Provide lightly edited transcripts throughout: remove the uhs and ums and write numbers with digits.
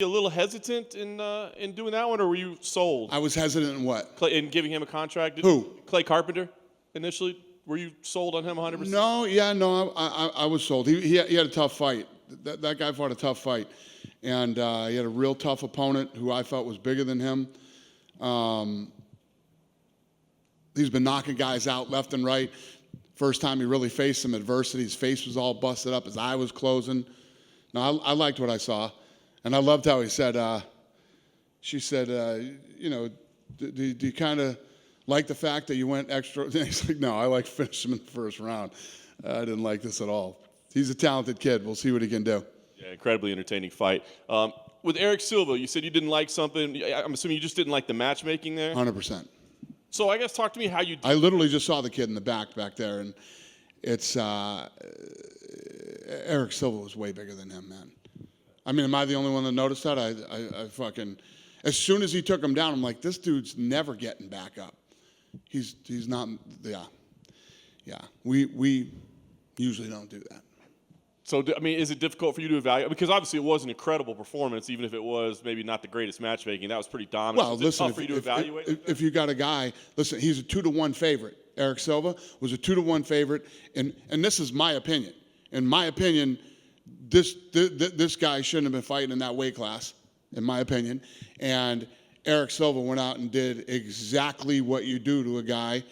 a little hesitant in doing that one, or were you sold? I was hesitant in what? In giving him a contract? Who? Clay Carpenter, initially? Were you sold on him 100%? No, I was sold. He had a tough fight. That guy fought a tough fight. And he had a real tough opponent who I felt was bigger than him. He's been knocking guys out left and right. First time he really faced some adversity, his face was all busted up, his eye was closing. No, I liked what I saw. And I loved how he said, she said, do you kind of like the fact that you went extra? And he's like, no, I like finishing him in the first round. I didn't like this at all. He's a talented kid. We'll see what he can do. Yeah, incredibly entertaining fight. With Eric Silva, you said you didn't like something. I'm assuming you just didn't like the matchmaking there? 100%. So I guess talk to me how you did. I literally just saw the kid in the back there, and it's Eric Silva was way bigger than him, man. I mean, am I the only one that noticed that? I fucking, as soon as he took him down, I'm like, this dude's never getting back up. He's not, yeah. We usually don't do that. So, I mean, is it difficult for you to evaluate? Because obviously it was an incredible performance, even if it was maybe not the greatest matchmaking. That was pretty dominant. Well, is it listen, tough for you to evaluate? If you got a guy, listen, he's a 2-to-1 favorite. Eric Silva was a 2-to-1 favorite, and this is my opinion. In my opinion, this guy shouldn't have been fighting in that weight class, in my opinion. And Eric Silva went out and did exactly what you do to a guy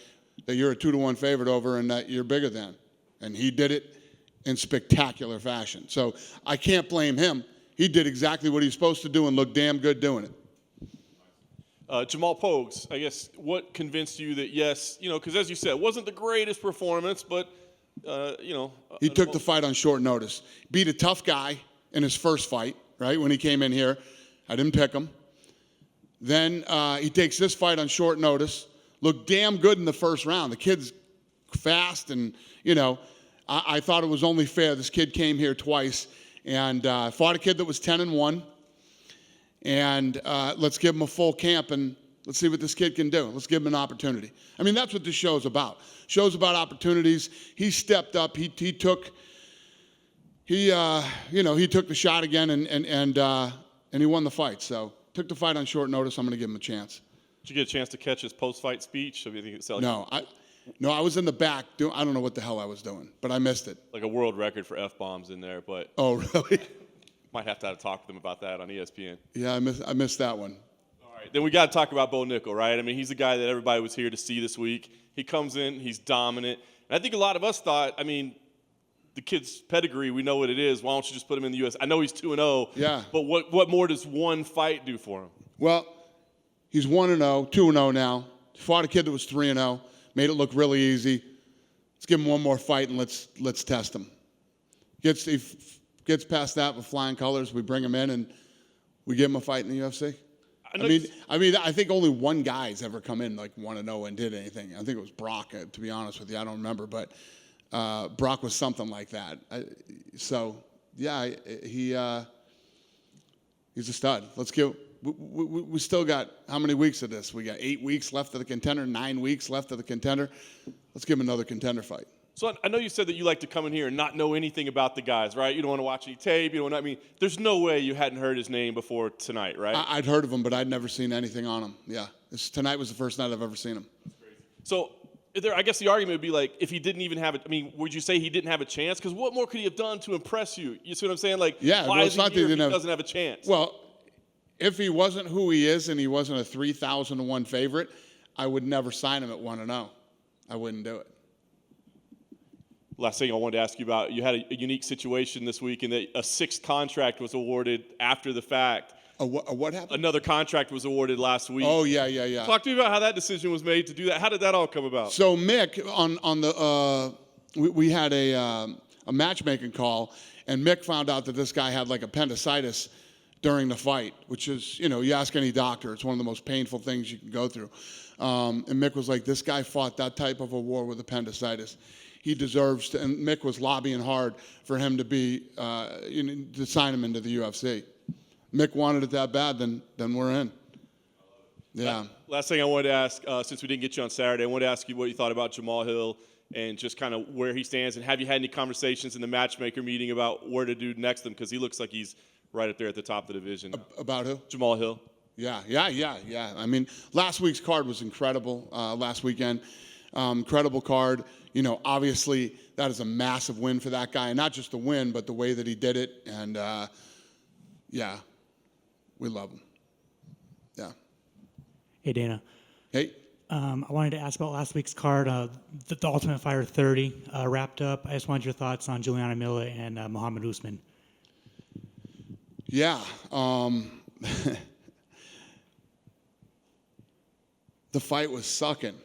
that you're a 2-to-1 favorite over and that you're bigger than. And he did it in spectacular fashion. So I can't blame him. He did exactly what he's supposed to do and looked damn good doing it. Jamal Pogues, I guess, what convinced you that, yes, because as you said, it wasn't the greatest performance, but, He took the fight on short notice. Beat a tough guy in his first fight, right, when he came in here. I didn't pick him. Then he takes this fight on short notice. Looked damn good in the first round. The kid's fast and, I thought it was only fair. This kid came here twice and fought a kid that was 10-1. And let's give him a full camp and let's see what this kid can do. Let's give him an opportunity. I mean, that's what this show's about. Show's about opportunities. He stepped up. He took the shot again and he won the fight. So took the fight on short notice. I'm going to give him a chance. Did you get a chance to catch his post-fight speech? I mean, No, I was in the back. I don't know what the hell I was doing, but I missed it. Like a world record for F-bombs in there, but. Oh, really? Might have to talk with them about that on ESPN. Yeah, I missed that one. All right, then we got to talk about Bo Nickal, right? I mean, he's the guy that everybody was here to see this week. He comes in, he's dominant. And I think a lot of us thought, I mean, the kid's pedigree, we know what it is. Why don't you just put him in the U.S.? I know he's 2-0. Yeah. But what more does one fight do for him? Well, he's 1-0, 2-0 now. Fought a kid that was 3-0. Made it look really easy. Let's give him one more fight and let's test him. Gets past that with flying colors. We bring him in and we give him a fight in the UFC. I think only one guy's ever come in like 1-0 and did anything. I think it was Brock. To be honest with you, I don't remember, but Brock was something like that. He's a stud. Let's give. We still got how many weeks of this? We got 8 weeks left of the contender, 9 weeks left of the contender. Let's give him another contender fight. So I know you said that you like to come in here and not know anything about the guys, right? You don't want to watch any tape. There's no way you hadn't heard his name before tonight, right? I'd heard of him, but I'd never seen anything on him. Yeah, tonight was the first night I've ever seen him. That's crazy. So I guess the argument would be like, if he didn't even have it, would you say he didn't have a chance? Because what more could he have done to impress you? You see what I'm saying? Like, yeah, why is he here if he doesn't have a chance? Well, if he wasn't who he is and he wasn't a 3,000-1 favorite, I would never sign him at 1-0. I wouldn't do it. Last thing I wanted to ask you about, you had a unique situation this week in that a sixth contract was awarded after the fact. What happened? Another contract was awarded last week. Oh, yeah. Talk to me about how that decision was made to do that. How did that all come about? So Mick, we had a matchmaking call, and Mick found out that this guy had like appendicitis during the fight, which is, you ask any doctor, it's one of the most painful things you can go through. And Mick was like, this guy fought that type of a war with appendicitis. He deserves to, and Mick was lobbying hard for him to to sign him into the UFC. Mick wanted it that bad, then we're in. Yeah. Last thing I wanted to ask, since we didn't get you on Saturday, I wanted to ask you what you thought about Jamal Hill and just kind of where he stands, and have you had any conversations in the matchmaker meeting about where to do next to him, because he looks like he's right up there at the top of the division. About who? Jamal Hill. Yeah. I mean, last week's card was incredible. Last weekend, incredible card. You know, obviously that is a massive win for that guy, and not just the win, but the way that he did it. And yeah, we love him. Yeah. Hey, Dana. Hey. I wanted to ask about last week's card. The Ultimate Fighter 30 wrapped up. I just wanted your thoughts on Juliana Miller and Muhammad Usman. Yeah. The fight was sucking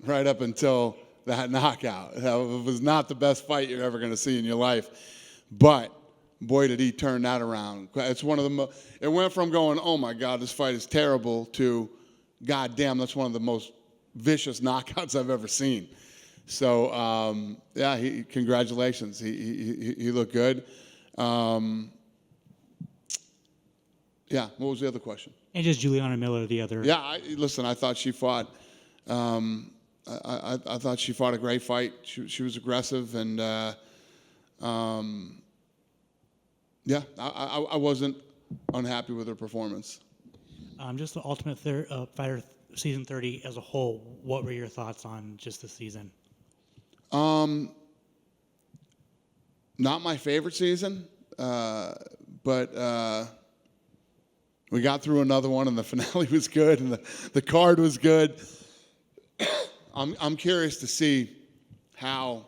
right up until that knockout. It was not the best fight you're ever going to see in your life. But boy, did he turn that around. It's one of the it went from going, oh my God, this fight is terrible, to God damn, that's one of the most vicious knockouts I've ever seen. So yeah, congratulations. He looked good. Yeah, what was the other question? And just Juliana Miller, the other. Yeah, listen, I thought she fought. I thought she fought a great fight. She was aggressive, and yeah, I wasn't unhappy with her performance. Just the Ultimate Fighter season 30 as a whole. What were your thoughts on just the season? Not my favorite season, but we got through another one, and the finale was good, and the card was good. I'm curious to see how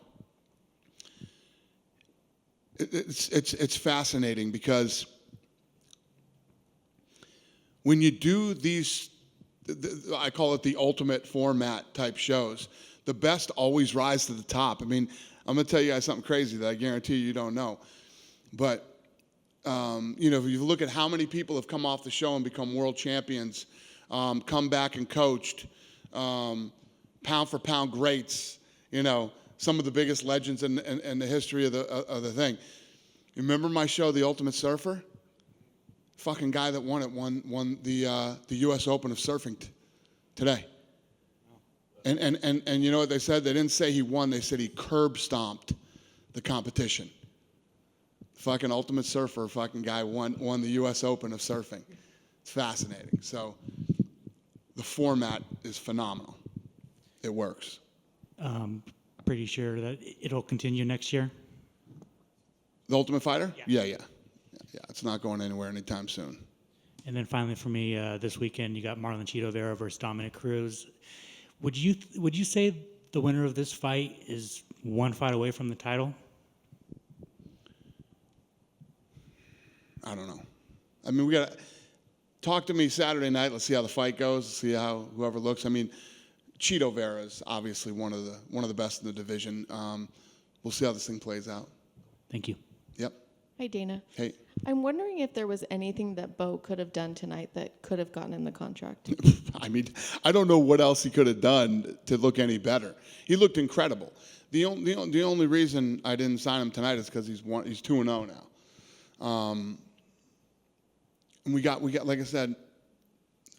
it's fascinating, because when you do these, I call it the ultimate format type shows, the best always rise to the top. I mean, I'm going to tell you guys something crazy that I guarantee you don't know. But, you know, if you look at how many people have come off the show and become world champions, come back and coached, pound for pound greats, you know, some of the biggest legends in the history of the thing. You remember my show, The Ultimate Surfer? Fucking guy that won it won the U.S. Open of surfing today. And you know what they said? They didn't say he won. They said he curb stomped the competition. Fucking Ultimate Surfer fucking guy won the U.S. Open of surfing. It's fascinating. So the format is phenomenal. It works. Pretty sure that it'll continue next year. The Ultimate Fighter? Yeah. Yeah. It's not going anywhere anytime soon. And then finally for me, this weekend, you got Marlon Chito Vera versus Dominic Cruz. Would you say the winner of this fight is one fight away from the title? I don't know. I mean, we got to talk to me Saturday night. Let's see how the fight goes. See how whoever looks. I mean, Chito Vera is obviously one of the best in the division. We'll see how this thing plays out. Thank you. Yep. Hi, Dana. Hey. I'm wondering if there was anything that Bo could have done tonight that could have gotten in the contract. I mean, I don't know what else he could have done to look any better. He looked incredible. The only reason I didn't sign him tonight is because he's 2-0 now. And we got like I said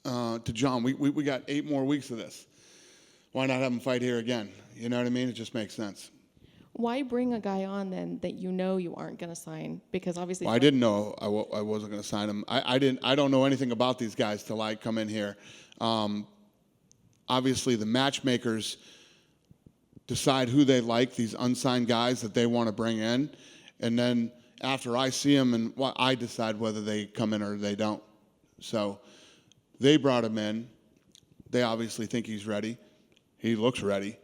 to John, we got 8 more weeks of this. Why not have him fight here again? You know what I mean? It just makes sense. Why bring a guy on then that you know you aren't going to sign? Because obviously, well, I didn't know I wasn't going to sign him. I don't know anything about these guys till I come in here. Obviously, the matchmakers decide who they like, these unsigned guys that they want to bring in, and then after I see them, and I decide whether they come in or they don't. So they brought him in. They obviously think he's ready. He looks ready.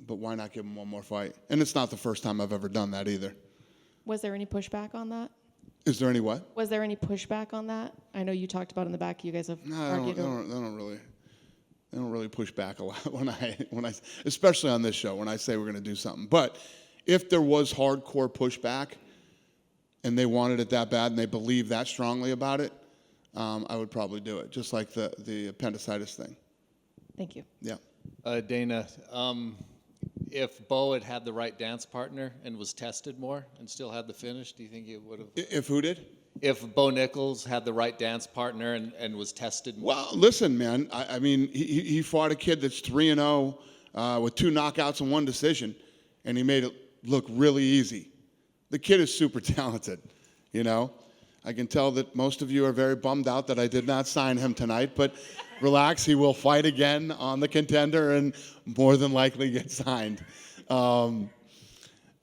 But why not give him one more fight? And it's not the first time I've ever done that either. was there any pushback on that? Is there any what? Was there any pushback on that? I know you talked about in the back. You guys have argued. They don't really push back a lot when I, especially on this show, when I say we're going to do something. But if there was hardcore pushback and they wanted it that bad and they believe that strongly about it, I would probably do it, just like the appendicitis thing. Thank you. Yeah. Dana, if Bo had the right dance partner and was tested more and still had the finish, do you think he would have? If who did? If Bo Nickal had the right dance partner and was tested more? Well, listen, man. I mean, he fought a kid that's 3-0 with 2 knockouts and 1 decision, and he made it look really easy. The kid is super talented, you know. I can tell that most of you are very bummed out that I did not sign him tonight, but relax, he will fight again on the Contender and more than likely get signed.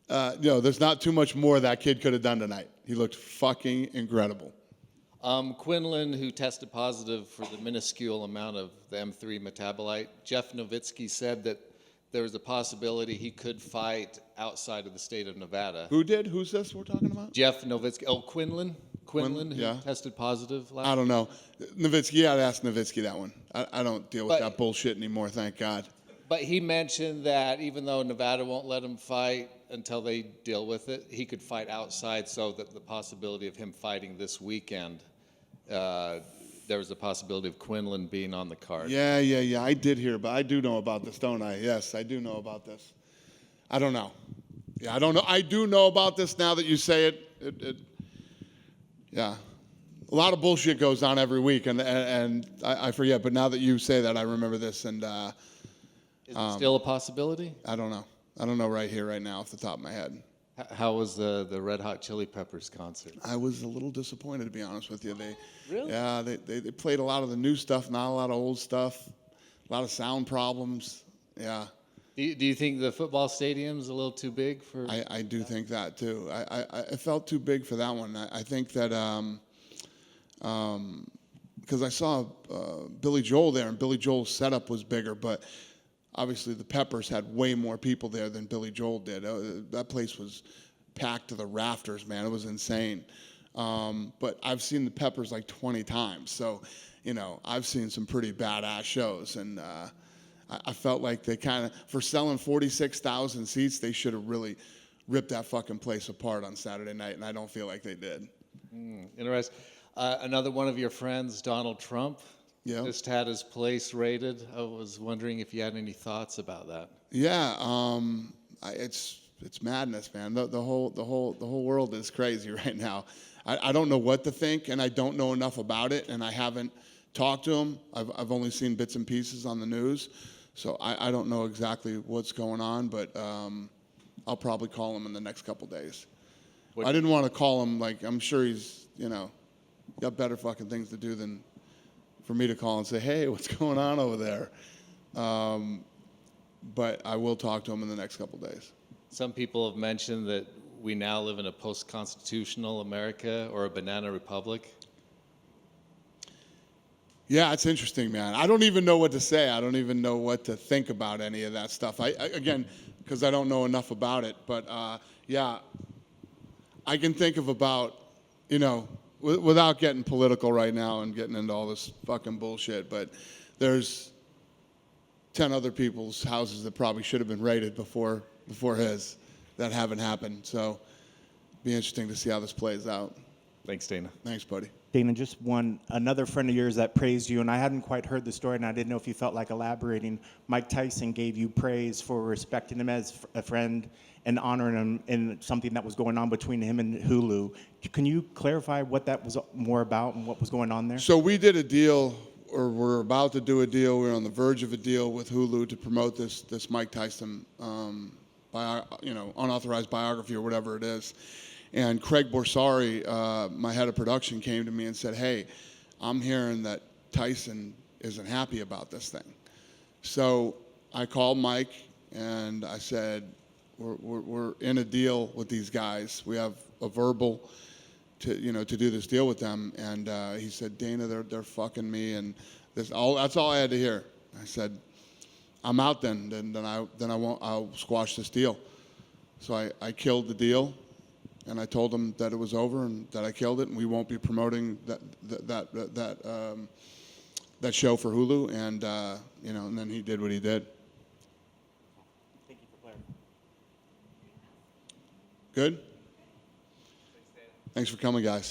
There's not too much more that kid could have done tonight. He looked fucking incredible. Quinlan, who tested positive for the minuscule amount of the M3 metabolite, Jeff Nowitzki said that there was a possibility he could fight outside of the state of Nevada. Who did? Who's this we're talking about? Jeff Nowitzki. Oh, Quinlan, who yeah. tested positive last I don't know. Nowitzki, yeah, I'd ask Nowitzki that one. I don't deal with that bullshit anymore, thank God. But he mentioned that even though Nevada won't let him fight until they deal with it, he could fight outside, so that the possibility of him fighting this weekend, there was a possibility of Quinlan being on the card. Yeah. I did hear, but I do know about this, don't I? Yes, I do know about this. I don't know. Yeah, I don't know. I do know about this now that you say it. Yeah. A lot of bullshit goes on every week, and I forget, but now that you say that, I remember this, and Is it still a possibility? I don't know. I don't know right here, right now, off the top of my head. How was the Red Hot Chili Peppers concert? I was a little disappointed, to be honest with you. Really? Yeah, they played a lot of the new stuff, not a lot of old stuff, a lot of sound problems. Yeah. Do you think the football stadium's a little too big for? I do think that, too. I felt too big for that one. I think that because I saw Billy Joel there, and Billy Joel's setup was bigger, but obviously the Peppers had way more people there than Billy Joel did. That place was packed to the rafters, man. It was insane. But I've seen the Peppers like 20 times, so I've seen some pretty badass shows, and I felt like they kind of, for selling 46,000 seats, they should have really ripped that fucking place apart on Saturday night, and I don't feel like they did. Interesting. Another one of your friends, Donald Trump, just had his place raided. I was wondering if you had any thoughts about that. Yeah, it's madness, man. The whole world is crazy right now. I don't know what to think, and I don't know enough about it, and I haven't talked to him. I've only seen bits and pieces on the news, so I don't know exactly what's going on, but I'll probably call him in the next couple days. I didn't want to call him, like, I'm sure he's, got better fucking things to do than for me to call and say, hey, what's going on over there? But I will talk to him in the next couple days. Some people have mentioned that we now live in a post-constitutional America or a banana republic. Yeah, it's interesting, man. I don't even know what to say. I don't even know what to think about any of that stuff. Again, because I don't know enough about it. But, yeah, I can think of about, without getting political right now and getting into all this fucking bullshit, but there's 10 other people's houses that probably should have been raided before his that haven't happened. So be interesting to see how this plays out. Thanks, Dana. Thanks, buddy. Dana, just another friend of yours that praised you, and I hadn't quite heard the story, and I didn't know if you felt like elaborating. Mike Tyson gave you praise for respecting him as a friend and honoring him in something that was going on between him and Hulu. Can you clarify what that was more about and what was going on there? So we did a deal, or we're about to do a deal. We're on the verge of a deal with Hulu to promote this Mike Tyson, unauthorized biography or whatever it is. And Craig Borsari, my head of production, came to me and said, hey, I'm hearing that Tyson isn't happy about this thing. So I called Mike and I said, we're in a deal with these guys. We have a verbal to do this deal with them. And he said, Dana, they're fucking me. And that's all I had to hear. I said, I'm out then I'll squash this deal. So I killed the deal. And I told him that it was over and that I killed it, and we won't be promoting that show for Hulu. And and then he did what he did. Thank you for clarifying. Good. Thanks for coming, guys.